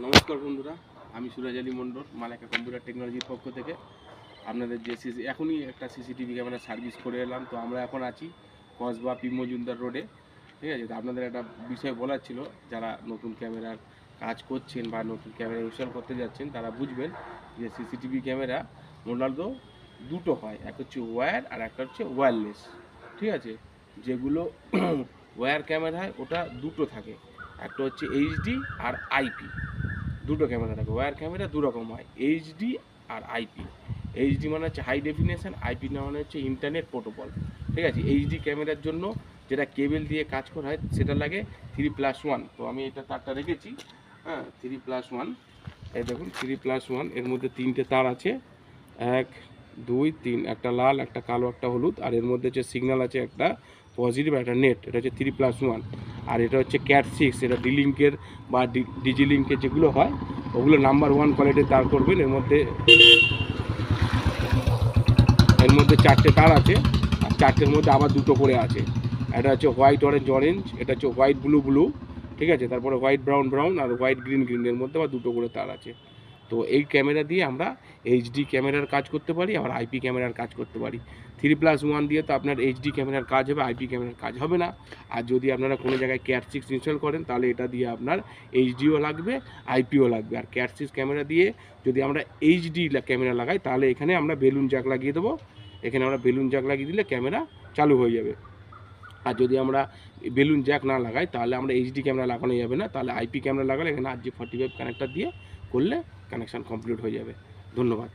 নমস্কার বন্ধুরা, আমি সুরাজ আলী মণ্ডল, মালাকা কম্পিউটার টেকনোলজির পক্ষ থেকে আপনাদের যে এখনই একটা সিসিটিভি ক্যামেরা সার্ভিস করে এলাম। তো আমরা এখন আছি কসবা পি মজুমদার রোডে। ঠিক আছে, তো আপনাদের একটা বিষয় বলার ছিল, যারা নতুন ক্যামেরার কাজ করছেন বা নতুন ক্যামেরা ইনস্টল করতে যাচ্ছেন তারা বুঝবেন যে সিসিটিভি ক্যামেরা মূলত দুটো হয়, একটা হচ্ছে ওয়্যার আর একটা হচ্ছে ওয়্যারলেস। ঠিক আছে, যেগুলো ওয়্যার ক্যামেরা হয় ওটা দুটো থাকে, একটা হচ্ছে এইচডি আর আইপি। দুটো ক্যামেরা থাকে। ওয়্যার ক্যামেরা দু রকম হয়, এইচডি আর আইপি। এইচডি মানে হচ্ছে হাই ডেফিনেশন, আইপি মানে হচ্ছে ইন্টারনেট প্রোটোকল। ঠিক আছে, এইচডি ক্যামেরার জন্য যেটা কেবল দিয়ে কাজ করা হয় সেটা লাগে 3+1। তো আমি এটা তারটা রেখেছি, হ্যাঁ 3+1। এই দেখুন 3+1, এর মধ্যে তিনটে তার আছে, 1 2 3, একটা লাল, একটা কালো, একটা হলুদ। আর এর মধ্যে হচ্ছে সিগন্যাল আছে একটা পজিটিভ, একটা নেট। এটা হচ্ছে 3+1। আর এটা হচ্ছে CAT6, এটা ডিলিঙ্কের বা ডিজি লিঙ্কের যেগুলো হয় ওগুলো নাম্বার 1 কোয়ালিটির তার করবেন। এর মধ্যে চারটে তার আছে, আর চারটের মধ্যে আবার দুটো করে আছে। এটা হচ্ছে হোয়াইট অরেঞ্জ অরেঞ্জ, এটা হচ্ছে হোয়াইট ব্লু ব্লু। ঠিক আছে, তারপরে হোয়াইট ব্রাউন ব্রাউন আর হোয়াইট গ্রিন গ্রিন, এর মধ্যে আবার দুটো করে তার আছে। তো এই ক্যামেরা দিয়ে আমরা এইচডি ক্যামেরার কাজ করতে পারি, আবার আইপি ক্যামেরার কাজ করতে পারি। 3+1 দিয়ে তো আপনার এইচডি ক্যামেরার কাজ হবে, আইপি ক্যামেরার কাজ হবে না। আর যদি আপনারা কোনো জায়গায় CAT6 ইনস্টল করেন তাহলে এটা দিয়ে আপনার এইচডিও লাগবে, আইপিও লাগবে। আর CAT6 ক্যামেরা দিয়ে যদি আমরা এইচডি ক্যামেরা লাগাই তাহলে এখানে আমরা বেলুন জ্যাক লাগিয়ে দেবো। এখানে আমরা বেলুন জ্যাক লাগিয়ে দিলে ক্যামেরা চালু হয়ে যাবে। আর যদি আমরা বেলুন জ্যাক না লাগাই তাহলে আমরা এইচডি ক্যামেরা লাগানো যাবে না, তাহলে আইপি ক্যামেরা লাগালে এখানে RJ45 কানেক্টার দিয়ে করলে কানেকশান কমপ্লিট হয়ে যাবে। ধন্যবাদ।